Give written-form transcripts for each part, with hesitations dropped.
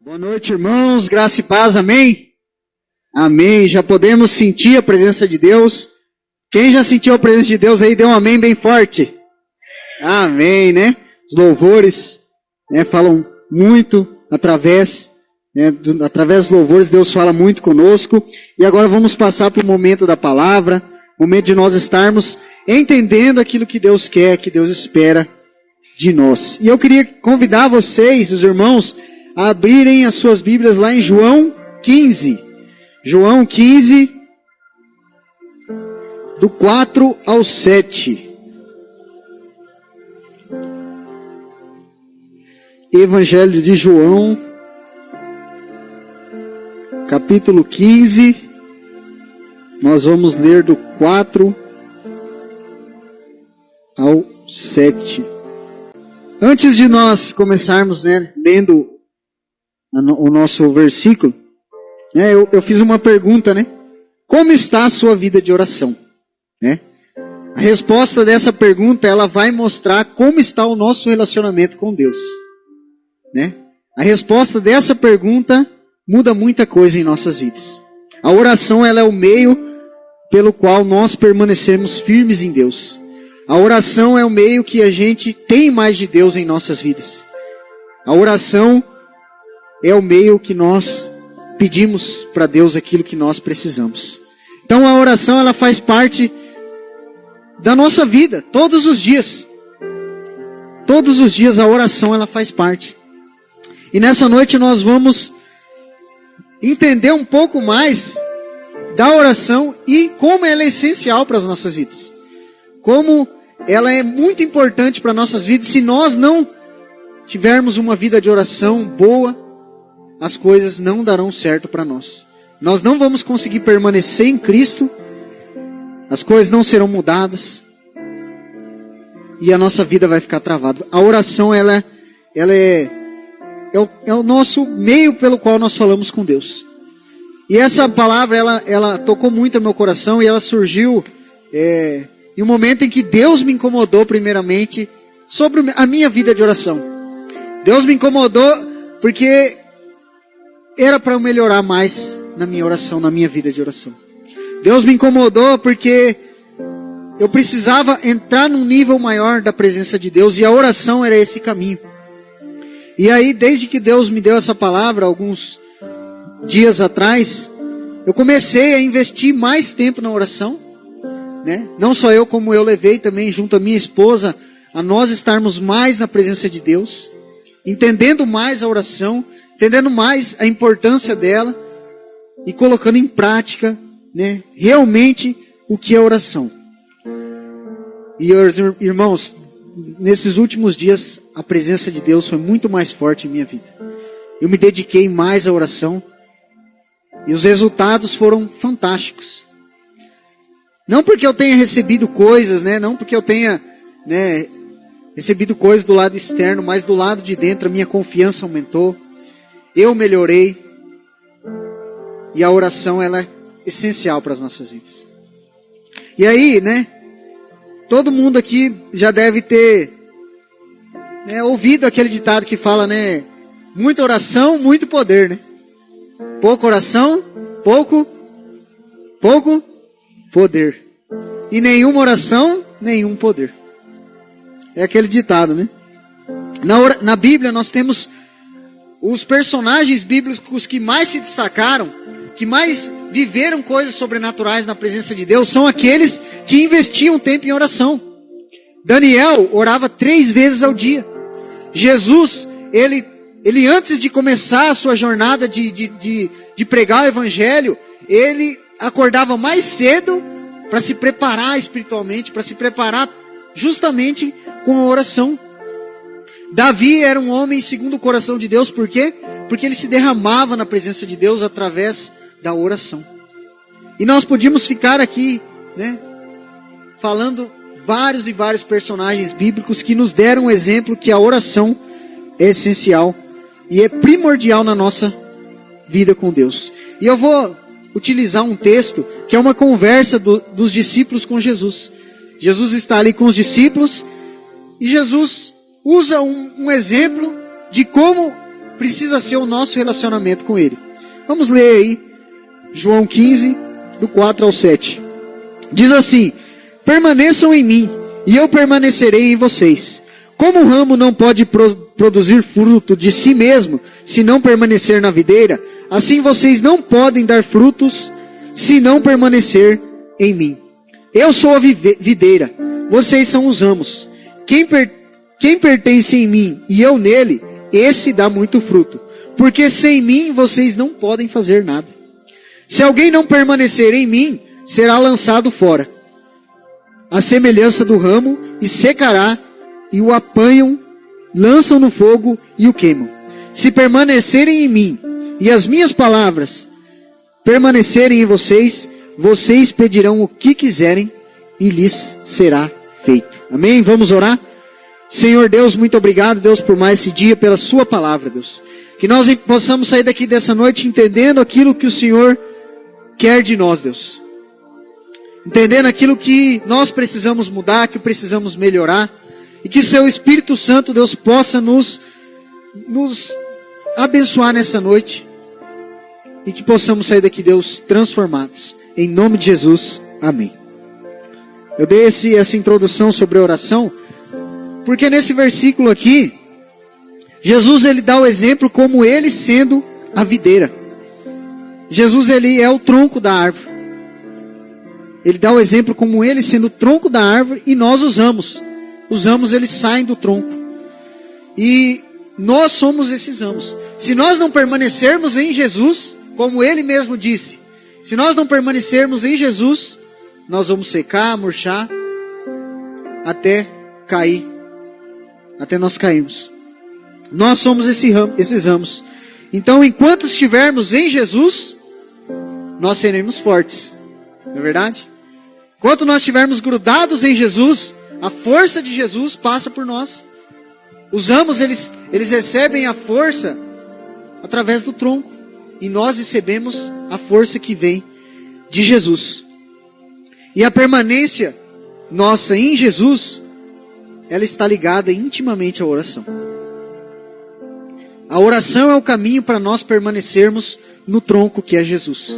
Boa noite, irmãos, graça e paz, amém? Amém, já podemos sentir a presença de Deus. Quem já sentiu a presença de Deus aí, dê um amém bem forte. Amém, né? Os louvores, né, falam muito através dos louvores, Deus fala muito conosco. E agora vamos passar para o momento da palavra, momento de nós estarmos entendendo aquilo que Deus quer, que Deus espera de nós. E eu queria convidar vocês, os irmãos, a abrirem as suas Bíblias lá em João 15. João 15, do 4 ao 7. Evangelho de João, capítulo 15. Nós vamos ler do 4 ao 7. Antes de nós começarmos, lendo o nosso versículo, eu fiz uma pergunta, como está a sua vida de oração? A resposta dessa pergunta, ela vai mostrar como está o nosso relacionamento com Deus. A resposta dessa pergunta muda muita coisa em nossas vidas. A oração, ela é o meio pelo qual nós permanecemos firmes em Deus. A oração é o meio que a gente tem mais de Deus em nossas vidas. A oração é o meio que nós pedimos para Deus aquilo que nós precisamos. Então a oração, ela faz parte da nossa vida, todos os dias. Todos os dias a oração, ela faz parte. E nessa noite nós vamos entender um pouco mais da oração e como ela é essencial para as nossas vidas. Como ela é muito importante para nossas vidas. Se nós não tivermos uma vida de oração boa, as coisas não darão certo para nós. Nós não vamos conseguir permanecer em Cristo, as coisas não serão mudadas e a nossa vida vai ficar travada. A oração, ela é o nosso meio pelo qual nós falamos com Deus. E essa palavra, ela tocou muito no meu coração e ela surgiu em um momento em que Deus me incomodou primeiramente sobre a minha vida de oração. Deus me incomodou porque era para eu melhorar mais na minha oração, na minha vida de oração. Deus me incomodou porque eu precisava entrar num nível maior da presença de Deus e a oração era esse caminho. E aí, desde que Deus me deu essa palavra, alguns dias atrás, eu comecei a investir mais tempo na oração. Não só eu, como eu levei também junto à minha esposa, a nós estarmos mais na presença de Deus, entendendo mais a oração, entendendo mais a importância dela e colocando em prática, realmente o que é oração. E irmãos, nesses últimos dias a presença de Deus foi muito mais forte em minha vida. Eu me dediquei mais à oração e os resultados foram fantásticos. Não porque eu tenha recebido coisas, não porque eu tenha recebido coisas do lado externo, mas do lado de dentro a minha confiança aumentou. Eu melhorei. E a oração, ela é essencial para as nossas vidas. E aí, todo mundo aqui já deve ter ouvido aquele ditado que fala, muita oração, muito poder, Pouca oração, pouco poder. E nenhuma oração, nenhum poder. É aquele ditado, Na Bíblia nós temos os personagens bíblicos que mais se destacaram, que mais viveram coisas sobrenaturais na presença de Deus, são aqueles que investiam tempo em oração. Daniel orava 3 vezes ao dia. Jesus, ele antes de começar a sua jornada de pregar o Evangelho, ele acordava mais cedo para se preparar espiritualmente, para se preparar justamente com a oração. Davi era um homem segundo o coração de Deus, por quê? Porque ele se derramava na presença de Deus através da oração. E nós podíamos ficar aqui, falando vários e vários personagens bíblicos que nos deram um exemplo que a oração é essencial e é primordial na nossa vida com Deus. E eu vou utilizar um texto que é uma conversa dos discípulos com Jesus. Jesus está ali com os discípulos e Jesus usa um exemplo de como precisa ser o nosso relacionamento com Ele. Vamos ler aí, João 15, do 4 ao 7. Diz assim: permaneçam em mim, e eu permanecerei em vocês. Como o ramo não pode produzir fruto de si mesmo, se não permanecer na videira, assim vocês não podem dar frutos, se não permanecer em mim. Eu sou a videira, vocês são os ramos. Quem pertence em mim e eu nele, esse dá muito fruto. Porque sem mim vocês não podem fazer nada. Se alguém não permanecer em mim, será lançado fora, a semelhança do ramo, e secará, e o apanham, lançam no fogo e o queimam. Se permanecerem em mim, e as minhas palavras permanecerem em vocês, vocês pedirão o que quiserem, e lhes será feito. Amém? Vamos orar? Senhor Deus, muito obrigado, Deus, por mais esse dia, pela sua palavra, Deus. Que nós possamos sair daqui dessa noite entendendo aquilo que o Senhor quer de nós, Deus. Entendendo aquilo que nós precisamos mudar, que precisamos melhorar. E que o seu Espírito Santo, Deus, possa nos abençoar nessa noite. E que possamos sair daqui, Deus, transformados. Em nome de Jesus, amém. Eu dei essa introdução sobre a oração, porque nesse versículo aqui, Jesus ele dá o exemplo como ele sendo a videira. Jesus ele é o tronco da árvore. Ele dá o exemplo como ele sendo o tronco da árvore e nós os ramos. Os ramos eles saem do tronco. E nós somos esses ramos. Se nós não permanecermos em Jesus, como ele mesmo disse, se nós não permanecermos em Jesus, nós vamos secar, murchar, até cair, até nós cairmos. Nós somos esses ramos. Então, enquanto estivermos em Jesus, nós seremos fortes. Não é verdade? Enquanto nós estivermos grudados em Jesus, a força de Jesus passa por nós. Os ramos, eles recebem a força através do tronco. E nós recebemos a força que vem de Jesus. E a permanência nossa em Jesus, ela está ligada intimamente à oração. A oração é o caminho para nós permanecermos no tronco que é Jesus.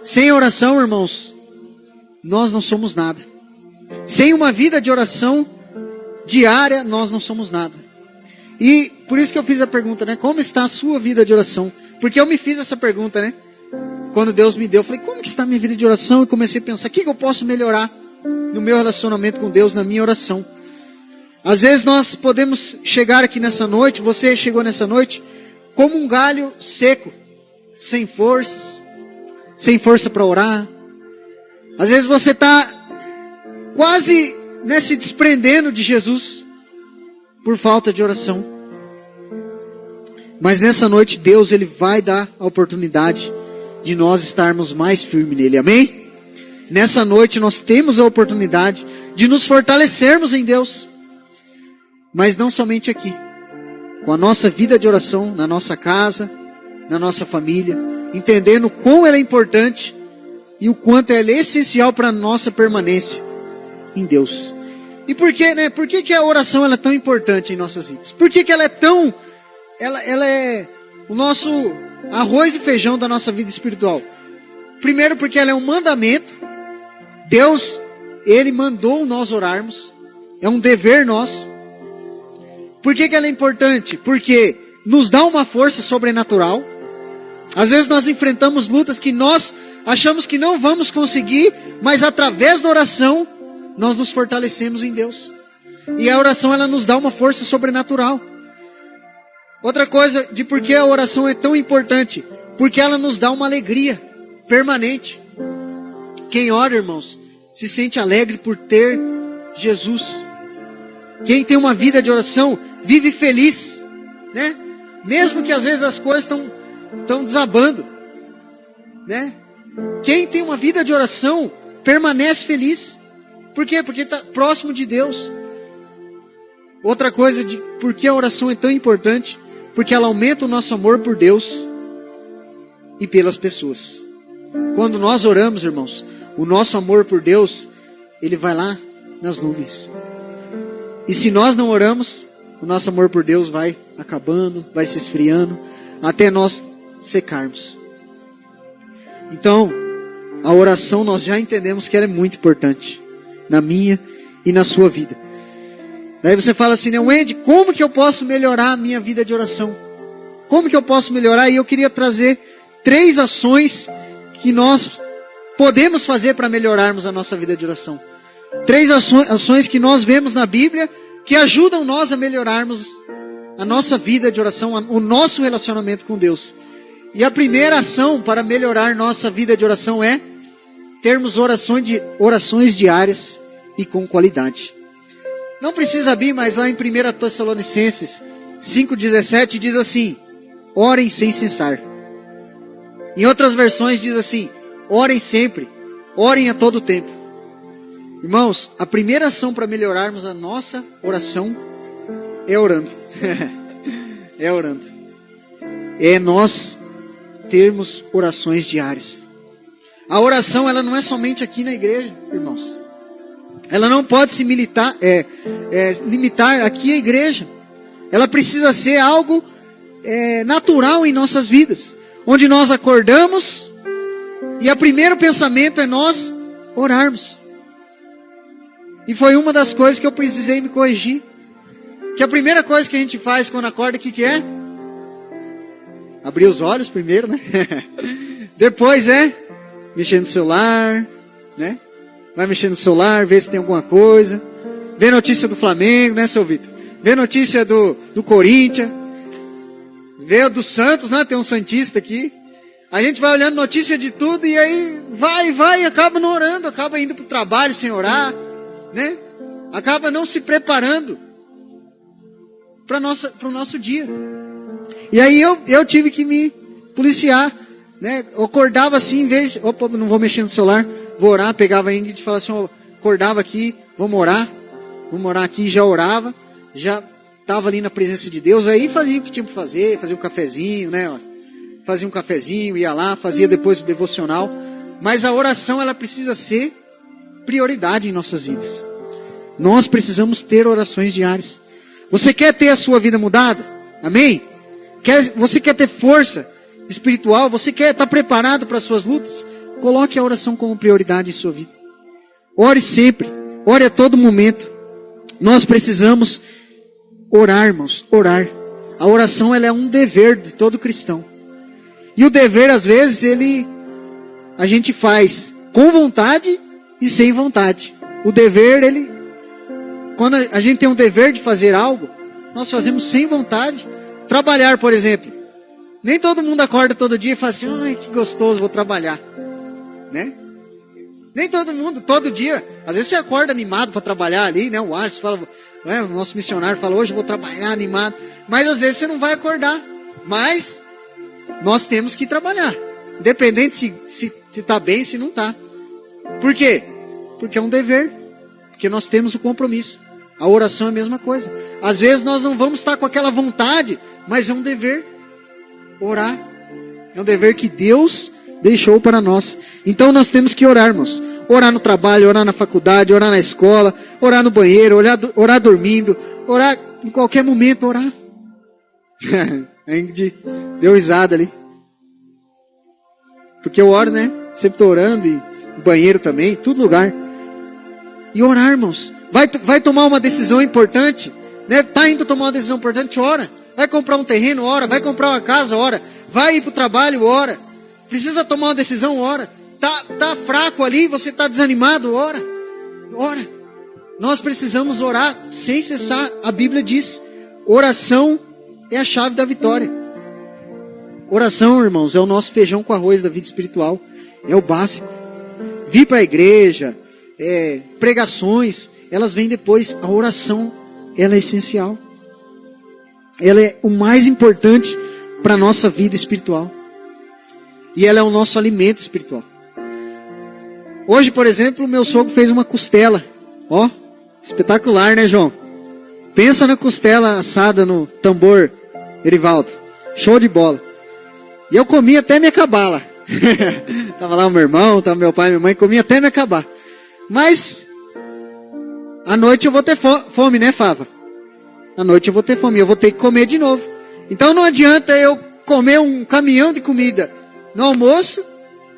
Sem oração, irmãos, nós não somos nada. Sem uma vida de oração diária, nós não somos nada. E por isso que eu fiz a pergunta, né? Como está a sua vida de oração? Porque eu me fiz essa pergunta, né? Quando Deus me deu, eu falei, como que está a minha vida de oração? E comecei a pensar, o que eu posso melhorar no meu relacionamento com Deus, na minha oração? Às vezes nós podemos chegar aqui nessa noite, você chegou nessa noite, como um galho seco, sem forças, sem força para orar. Às vezes você está quase se desprendendo de Jesus, por falta de oração. Mas nessa noite Deus ele vai dar a oportunidade de nós estarmos mais firmes nele, amém? Nessa noite nós temos a oportunidade de nos fortalecermos em Deus. Mas não somente aqui, com a nossa vida de oração, na nossa casa, na nossa família, entendendo o quão ela é importante e o quanto ela é essencial para a nossa permanência em Deus. E por que, né? Por que a oração ela é tão importante em nossas vidas? Por que ela é tão... Ela é o nosso arroz e feijão da nossa vida espiritual? Primeiro porque ela é um mandamento. Deus, ele mandou nós orarmos. É um dever nosso. Por que ela é importante? Porque nos dá uma força sobrenatural. Às vezes nós enfrentamos lutas que nós achamos que não vamos conseguir, mas através da oração nós nos fortalecemos em Deus. E a oração ela nos dá uma força sobrenatural. Outra coisa de por que a oração é tão importante, porque ela nos dá uma alegria permanente. Quem ora, irmãos, se sente alegre por ter Jesus. Quem tem uma vida de oração vive feliz, né? Mesmo que às vezes as coisas estão desabando, né? Quem tem uma vida de oração permanece feliz. Por quê? Porque está próximo de Deus. Outra coisa de por que a oração é tão importante, porque ela aumenta o nosso amor por Deus e pelas pessoas. Quando nós oramos, irmãos, o nosso amor por Deus, ele vai lá nas nuvens. E se nós não oramos, o nosso amor por Deus vai acabando, vai se esfriando, até nós secarmos. Então, a oração nós já entendemos que ela é muito importante na minha e na sua vida. Daí você fala assim, né, Wendy, como que eu posso melhorar a minha vida de oração? Como que eu posso melhorar? E eu queria trazer 3 ações que nós podemos fazer para melhorarmos a nossa vida de oração. 3 ações que nós vemos na Bíblia que ajudam nós a melhorarmos a nossa vida de oração, o nosso relacionamento com Deus. E a primeira ação para melhorar nossa vida de oração é termos orações diárias e com qualidade. Não precisa abrir, mas lá em 1 Tessalonicenses 5,17 diz assim, orem sem cessar. Em outras versões diz assim, orem sempre, orem a todo tempo. Irmãos, a primeira ação para melhorarmos a nossa oração é orando. É orando. É nós termos orações diárias. A oração, ela não é somente aqui na igreja, irmãos. Ela não pode se limitar aqui à igreja. Ela precisa ser algo natural em nossas vidas. Onde nós acordamos e o primeiro pensamento é nós orarmos. E foi uma das coisas que eu precisei me corrigir. Que a primeira coisa que a gente faz quando acorda, o que é? Abrir os olhos primeiro, né? Depois mexer no celular, né? Vai mexer no celular, ver se tem alguma coisa. Ver notícia do Flamengo, né, seu Vitor? Ver notícia do Corinthians. Ver do Santos, né? Tem um santista aqui. A gente vai olhando notícia de tudo e aí vai e acaba não orando. Acaba indo para o trabalho sem orar, né? Acaba não se preparando para o nosso dia. E aí eu tive que me policiar, né? Eu acordava assim, em vez de, opa, não vou mexer no celular, vou orar, pegava a Ingrid e falava assim, acordava aqui, vamos orar aqui, já orava, já estava ali na presença de Deus, aí fazia o que tinha para fazer, fazia um cafezinho, né? Fazia um cafezinho, ia lá, fazia depois o devocional, mas a oração, ela precisa ser prioridade em nossas vidas. Nós precisamos ter orações diárias. Você quer ter a sua vida mudada? Amém? Você quer ter força espiritual? Você quer estar preparado para as suas lutas? Coloque a oração como prioridade em sua vida. Ore sempre. Ore a todo momento. Nós precisamos orar, irmãos. Orar. A oração, ela é um dever de todo cristão. E o dever, às vezes, a gente faz com vontade e sem vontade. O dever, quando a gente tem um dever de fazer algo, nós fazemos sem vontade. Trabalhar, por exemplo. Nem todo mundo acorda todo dia e fala assim, ai, que gostoso, vou trabalhar. Né? Nem todo mundo, todo dia. Às vezes você acorda animado para trabalhar ali, né? O Alisson fala, né? O nosso missionário fala, hoje eu vou trabalhar animado. Mas às vezes você não vai acordar. Mas nós temos que trabalhar. Independente se está bem, se não está. Por quê? Porque é um dever. Porque nós temos o compromisso. A oração é a mesma coisa. Às vezes nós não vamos estar com aquela vontade, mas é um dever. Orar. É um dever que Deus deixou para nós. Então nós temos que orar, irmãos. Orar no trabalho, orar na faculdade, orar na escola, orar no banheiro, orar dormindo, orar em qualquer momento, orar. A Ingrid deu risada ali. Porque eu oro, né? Sempre estou orando, e no banheiro também, em todo lugar. E orar, irmãos. Vai tomar uma decisão importante, né? Tá indo tomar uma decisão importante, ora. Vai comprar um terreno, ora. Vai comprar uma casa, ora. Vai ir para o trabalho, ora. Precisa tomar uma decisão, ora. Tá fraco ali, você está desanimado, ora. Ora. Nós precisamos orar sem cessar. A Bíblia diz, oração é a chave da vitória. Oração, irmãos, é o nosso feijão com arroz da vida espiritual. É o básico. Vir para a igreja, pregações, elas vêm depois. A oração, ela é essencial. Ela é o mais importante para a nossa vida espiritual. E ela é o nosso alimento espiritual. Hoje, por exemplo, o meu sogro fez uma costela. Ó, espetacular, né, João? Pensa na costela assada no tambor, Erivaldo. Show de bola. E eu comi até me acabar lá. Tava lá o meu irmão, tava meu pai e minha mãe, comi até me acabar. Mas, à noite eu vou ter fome, né, Fava? à noite eu vou ter fome, eu vou ter que comer de novo. Então não adianta eu comer um caminhão de comida no almoço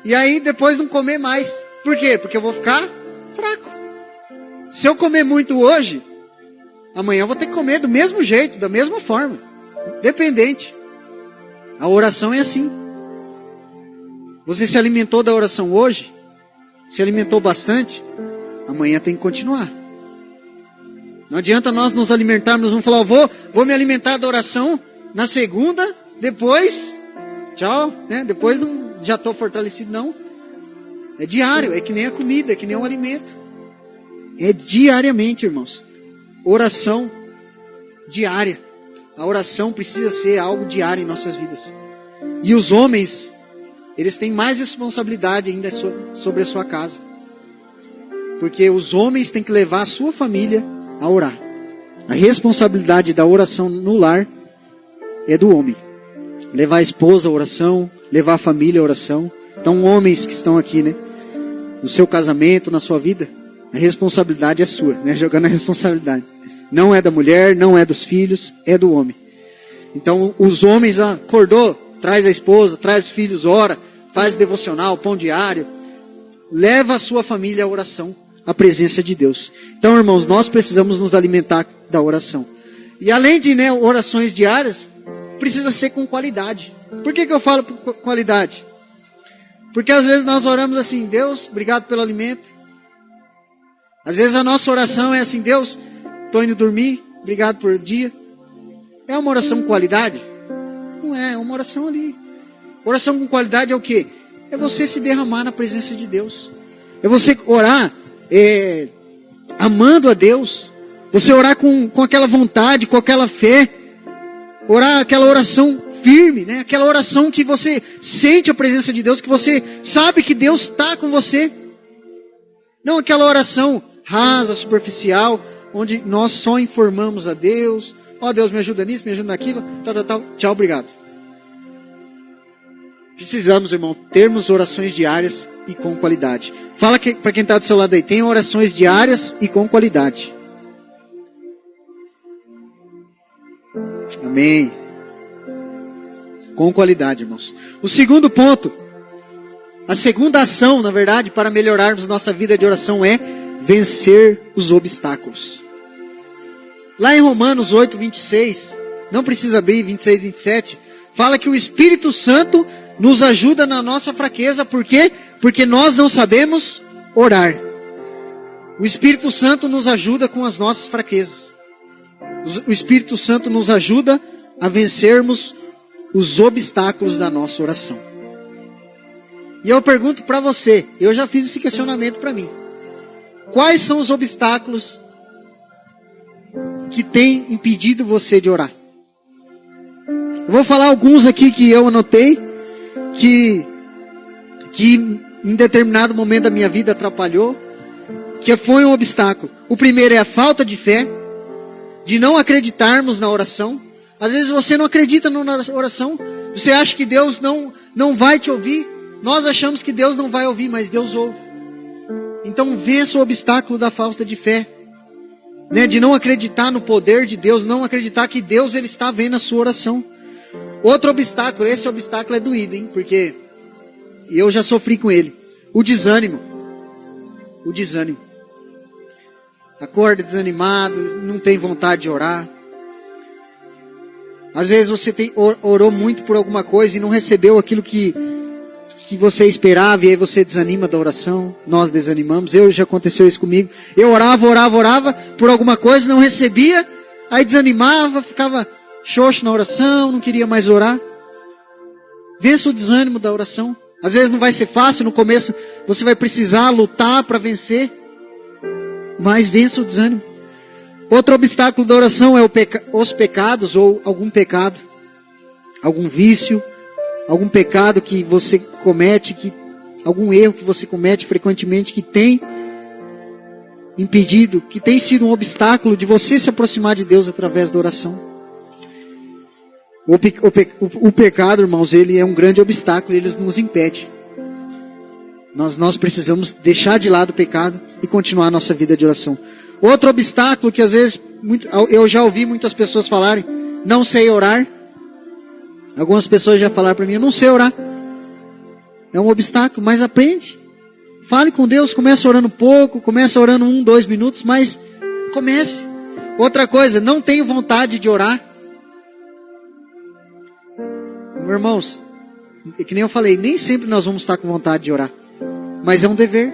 e aí depois não comer mais. Por quê? Porque eu vou ficar fraco. Se eu comer muito hoje, amanhã eu vou ter que comer do mesmo jeito, da mesma forma. Dependente. A oração é assim. Você se alimentou da oração hoje, se alimentou bastante, amanhã tem que continuar. Não adianta nós nos alimentarmos, vamos falar, vou me alimentar da oração na segunda, depois, tchau, né? Depois não, já estou fortalecido, não. É diário, é que nem a comida, é que nem o alimento. É diariamente, irmãos. Oração diária. A oração precisa ser algo diário em nossas vidas. E os homens, eles têm mais responsabilidade ainda sobre a sua casa. Porque os homens têm que levar a sua família a orar. A responsabilidade da oração no lar é do homem. Levar a esposa à oração, levar a família à oração. Então, homens que estão aqui, né? No seu casamento, na sua vida, a responsabilidade é sua, né? Jogando a responsabilidade. Não é da mulher, não é dos filhos, é do homem. Então, os homens acordou, traz a esposa, traz os filhos, ora, faz devocional, pão diário. Leva a sua família à oração, à presença de Deus. Então, irmãos, nós precisamos nos alimentar da oração. E além de, né, orações diárias, precisa ser com qualidade. Por que eu falo qualidade? Porque às vezes nós oramos assim, Deus, obrigado pelo alimento. Às vezes a nossa oração é assim, Deus, estou indo dormir, obrigado por dia. É uma oração com qualidade? Não é, é uma oração ali. Oração com qualidade é o quê? É você se derramar na presença de Deus. É você orar amando a Deus. Você orar com aquela vontade, com aquela fé. Orar aquela oração firme, né? Aquela oração que você sente a presença de Deus, que você sabe que Deus está com você. Não aquela oração rasa, superficial, onde nós só informamos a Deus. Ó, Deus, me ajuda nisso, me ajuda naquilo, tal. Tchau, obrigado. Precisamos, irmão, termos orações diárias e com qualidade. Fala para quem está do seu lado aí, tem orações diárias e com qualidade. Amém. Com qualidade, irmãos. O segundo ponto, a segunda ação, na verdade, para melhorarmos nossa vida de oração é vencer os obstáculos. Lá em Romanos 8, 26, não precisa abrir, 26, 27, fala que o Espírito Santo nos ajuda na nossa fraqueza. Por quê? Porque nós não sabemos orar. O Espírito Santo nos ajuda com as nossas fraquezas. O Espírito Santo nos ajuda a vencermos os obstáculos da nossa oração. E eu pergunto para você, eu já fiz esse questionamento para mim. Quais são os obstáculos que têm impedido você de orar? Eu vou falar alguns aqui que eu anotei, que em determinado momento da minha vida atrapalhou, que foi um obstáculo. O primeiro é a falta de fé, de não acreditarmos na oração. Às vezes você não acredita na oração, você acha que Deus não vai te ouvir. Nós achamos que Deus não vai ouvir, mas Deus ouve. Então vença o obstáculo da falta de fé, né? De não acreditar no poder de Deus, não acreditar que Deus ele está vendo a sua oração. Outro obstáculo, esse obstáculo é doído, hein? Porque eu já sofri com ele. O desânimo. O desânimo. Acorda desanimado, não tem vontade de orar. Às vezes você orou muito por alguma coisa e não recebeu aquilo que você esperava, e aí você desanima da oração. Nós desanimamos, já aconteceu isso comigo. Eu orava por alguma coisa, não recebia, aí desanimava, ficava xoxo na oração, não queria mais orar. Vença o desânimo da oração. Às vezes não vai ser fácil, no começo você vai precisar lutar para vencer, mas vença o desânimo. Outro obstáculo da oração é os pecados, ou algum pecado, algum vício, algum pecado que você comete, algum erro que você comete frequentemente, que tem impedido, que tem sido um obstáculo de você se aproximar de Deus através da oração. O pecado, irmãos, ele é um grande obstáculo, ele nos impede. Nós precisamos deixar de lado o pecado e continuar a nossa vida de oração. Outro obstáculo que às vezes eu já ouvi muitas pessoas falarem, não sei orar. Algumas pessoas já falaram para mim, eu não sei orar. É um obstáculo, mas aprende. Fale com Deus, comece orando pouco, comece orando 1, 2 minutos, mas comece. Outra coisa, não tenho vontade de orar. Meus irmãos, que nem eu falei, nem sempre nós vamos estar com vontade de orar, mas é um dever.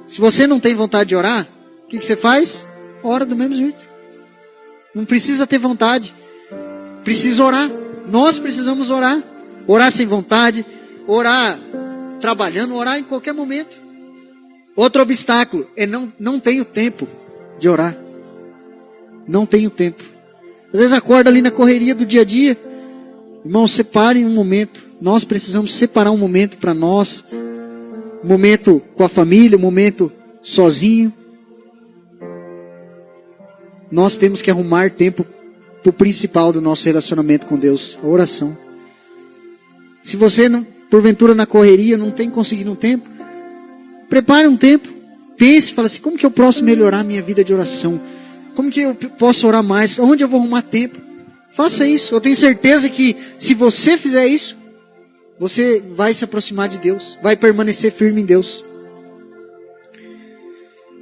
Se você não tem vontade de orar, o que você faz? Ora do mesmo jeito. Não precisa ter vontade, precisa orar. Nós precisamos orar. Orar sem vontade, orar trabalhando, orar em qualquer momento. Outro obstáculo é não tenho tempo de orar. Não tenho tempo. Às vezes acorda ali na correria do dia a dia. Irmão, separe um momento. Nós precisamos separar um momento para nós. Um momento com a família, um momento sozinho. Nós temos que arrumar tempo para o principal do nosso relacionamento com Deus, a oração. Se você, não, porventura na correria, não tem conseguido um tempo, prepare um tempo. Pense, fala assim, como que eu posso melhorar a minha vida de oração? Como que eu posso orar mais? Onde eu vou arrumar tempo? Faça isso. Eu tenho certeza que se você fizer isso, você vai se aproximar de Deus. Vai permanecer firme em Deus.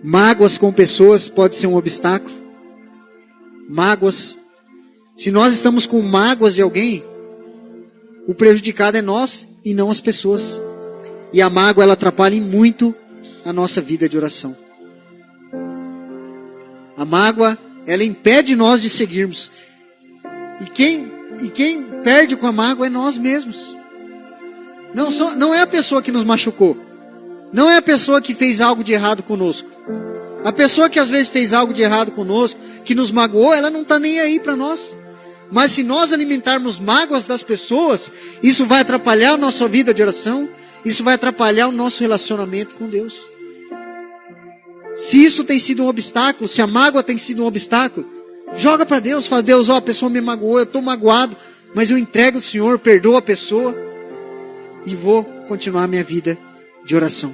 Mágoas com pessoas pode ser um obstáculo. Mágoas. Se nós estamos com mágoas de alguém, o prejudicado é nós e não as pessoas. E a mágoa, ela atrapalha muito a nossa vida de oração. A mágoa, ela impede nós de seguirmos. E quem perde com a mágoa é nós mesmos. Não é a pessoa que nos machucou. Não é a pessoa que fez algo de errado conosco. A pessoa que às vezes fez algo de errado conosco, que nos magoou, ela não está nem aí para nós. Mas se nós alimentarmos mágoas das pessoas, isso vai atrapalhar a nossa vida de oração. Isso vai atrapalhar o nosso relacionamento com Deus. Se isso tem sido um obstáculo, se a mágoa tem sido um obstáculo, joga para Deus, fala, Deus, a pessoa me magoou, eu estou magoado, mas eu entrego ao Senhor, perdoo a pessoa e vou continuar a minha vida de oração.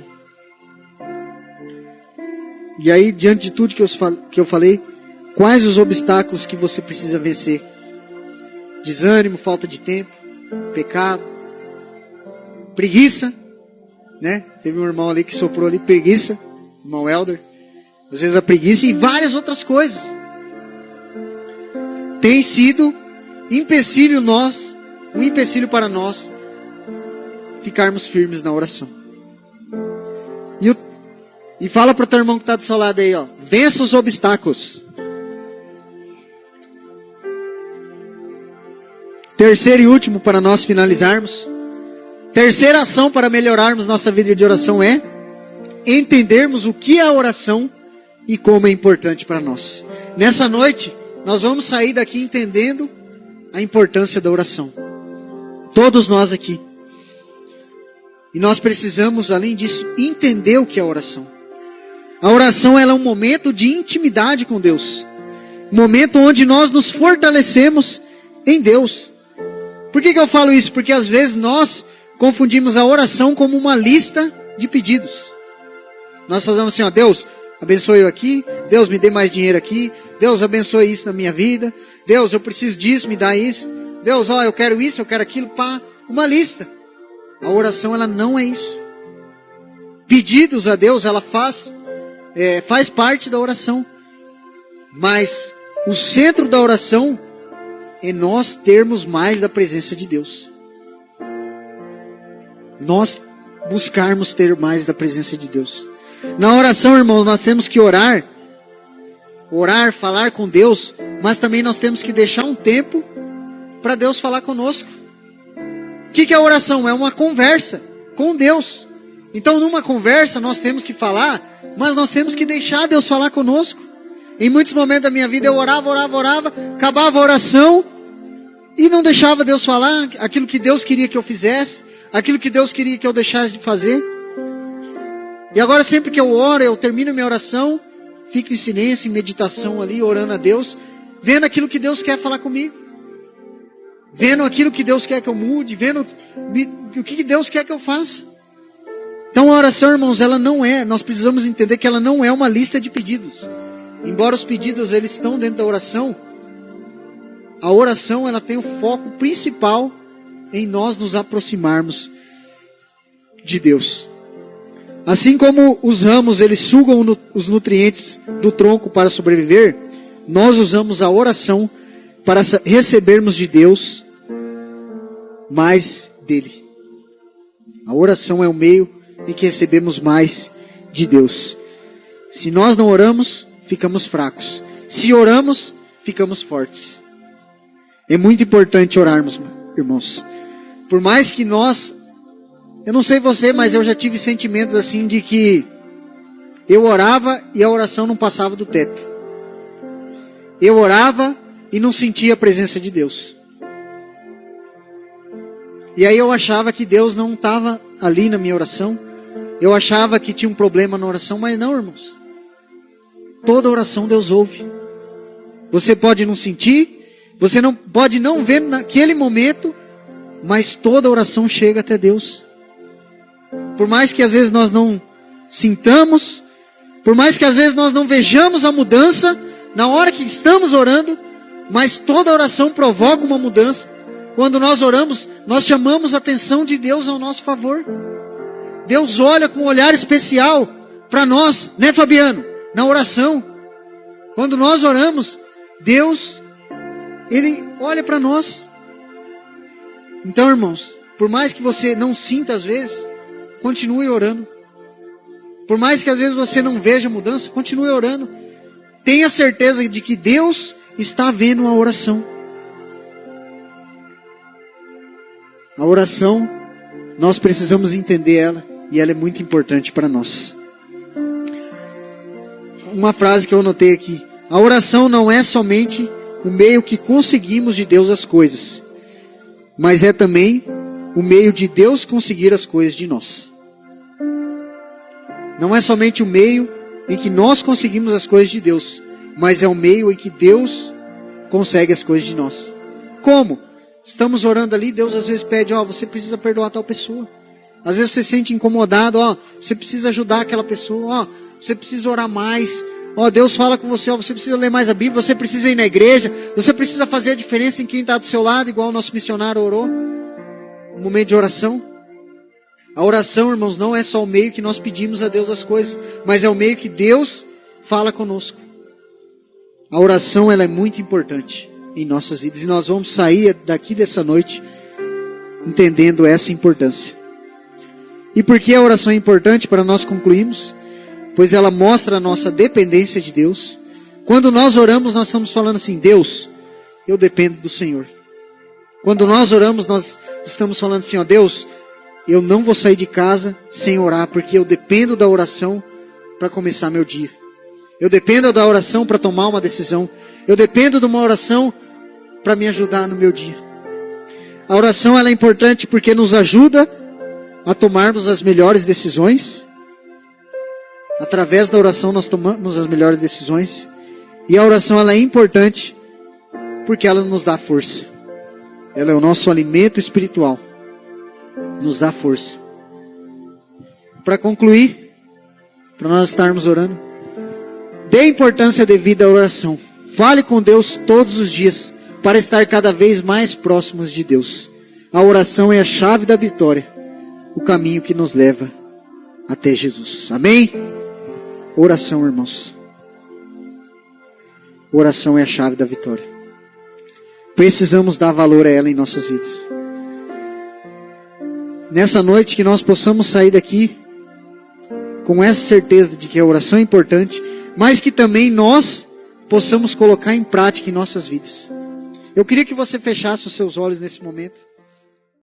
E aí, diante de tudo que eu falei, quais os obstáculos que você precisa vencer? Desânimo, falta de tempo, pecado, preguiça, né? Teve um irmão ali que soprou ali, preguiça, irmão Helder. Às vezes a preguiça e várias outras coisas. Tem sido um empecilho para nós ficarmos firmes na oração. E fala para o teu irmão que está do seu lado aí, ó, vença os obstáculos. Terceiro e último para nós finalizarmos. Terceira ação para melhorarmos nossa vida de oração é entendermos o que é a oração e como é importante para nós. Nessa noite, nós vamos sair daqui entendendo a importância da oração. Todos nós aqui. E nós precisamos, além disso, entender o que é a oração. A oração, ela é um momento de intimidade com Deus. Um momento onde nós nos fortalecemos em Deus. Por que eu falo isso? Porque às vezes nós confundimos a oração como uma lista de pedidos. Nós fazemos assim, ó, Deus, abençoe eu aqui, Deus me dê mais dinheiro aqui, Deus abençoe isso na minha vida, Deus, eu preciso disso, me dá isso, Deus, ó, eu quero isso, eu quero aquilo, pá, uma lista. A oração, ela não é isso. Pedidos a Deus, ela faz parte da oração. Mas o centro da oração é nós termos mais da presença de Deus. Nós buscarmos ter mais da presença de Deus. Na oração, irmãos, nós temos que orar, falar com Deus, mas também nós temos que deixar um tempo para Deus falar conosco. O que é a oração? É uma conversa com Deus. Então, numa conversa, nós temos que falar, mas nós temos que deixar Deus falar conosco. Em muitos momentos da minha vida, eu orava, acabava a oração e não deixava Deus falar aquilo que Deus queria que eu fizesse, aquilo que Deus queria que eu deixasse de fazer. E agora, sempre que eu oro, eu termino minha oração, fico em silêncio, em meditação ali, orando a Deus, vendo aquilo que Deus quer falar comigo. Vendo aquilo que Deus quer que eu mude, vendo o que Deus quer que eu faça. Então a oração, irmãos, ela não é, nós precisamos entender que ela não é uma lista de pedidos. Embora os pedidos eles estão dentro da oração, a oração ela tem o foco principal em nós nos aproximarmos de Deus. Assim como os ramos eles sugam os nutrientes do tronco para sobreviver, nós usamos a oração para recebermos de Deus mais dele. A oração é o meio em que recebemos mais de Deus. Se nós não oramos, ficamos fracos. Se oramos, ficamos fortes. É muito importante orarmos, irmãos. Por mais que nós, eu não sei você, mas eu já tive sentimentos assim de que eu orava e a oração não passava do teto. Eu orava e não sentia a presença de Deus. E aí eu achava que Deus não estava ali na minha oração. Eu achava que tinha um problema na oração, mas não, irmãos. Toda oração Deus ouve. Você pode não sentir, você não pode não ver naquele momento, mas toda oração chega até Deus. Por mais que às vezes nós não sintamos, por mais que às vezes nós não vejamos a mudança na hora que estamos orando, mas toda oração provoca uma mudança. Quando nós oramos, nós chamamos a atenção de Deus ao nosso favor. Deus olha com um olhar especial para nós, né, Fabiano? Na oração. Quando nós oramos, Deus, Ele olha para nós. Então, irmãos, por mais que você não sinta às vezes, continue orando. Por mais que às vezes você não veja mudança, continue orando. Tenha certeza de que Deus está vendo a oração. A oração, nós precisamos entender ela, e ela é muito importante para nós. Uma frase que eu anotei aqui: a oração não é somente o meio que conseguimos de Deus as coisas, mas é também o meio de Deus conseguir as coisas de nós. Não é somente o meio em que nós conseguimos as coisas de Deus, mas é o meio em que Deus consegue as coisas de nós. Como? Estamos orando ali, Deus às vezes pede, você precisa perdoar tal pessoa. Às vezes você se sente incomodado, você precisa ajudar aquela pessoa, você precisa orar mais. Deus fala com você, você precisa ler mais a Bíblia, você precisa ir na igreja, você precisa fazer a diferença em quem está do seu lado, igual o nosso missionário orou. Um momento de oração. A oração, irmãos, não é só o meio que nós pedimos a Deus as coisas, mas é o meio que Deus fala conosco. A oração, ela é muito importante em nossas vidas, e nós vamos sair daqui dessa noite entendendo essa importância. E por que a oração é importante? Para nós concluirmos, pois ela mostra a nossa dependência de Deus. Quando nós oramos, nós estamos falando assim: Deus, eu dependo do Senhor. Quando nós oramos, nós estamos falando assim: Deus, eu não vou sair de casa sem orar, porque eu dependo da oração para começar meu dia. Eu dependo da oração para tomar uma decisão. Eu dependo de uma oração para me ajudar no meu dia. A oração, ela é importante porque nos ajuda a tomarmos as melhores decisões. Através da oração nós tomamos as melhores decisões. E a oração, ela é importante porque ela nos dá força. Ela é o nosso alimento espiritual. Nos dá força. Para concluir, para nós estarmos orando, dê importância devida à oração. Fale com Deus todos os dias para estar cada vez mais próximos de Deus. A oração é a chave da vitória, o caminho que nos leva até Jesus. Amém? Oração, irmãos. Oração é a chave da vitória. Precisamos dar valor a ela em nossas vidas. Nessa noite que nós possamos sair daqui com essa certeza de que a oração é importante, mas que também nós possamos colocar em prática em nossas vidas. Eu queria que você fechasse os seus olhos nesse momento.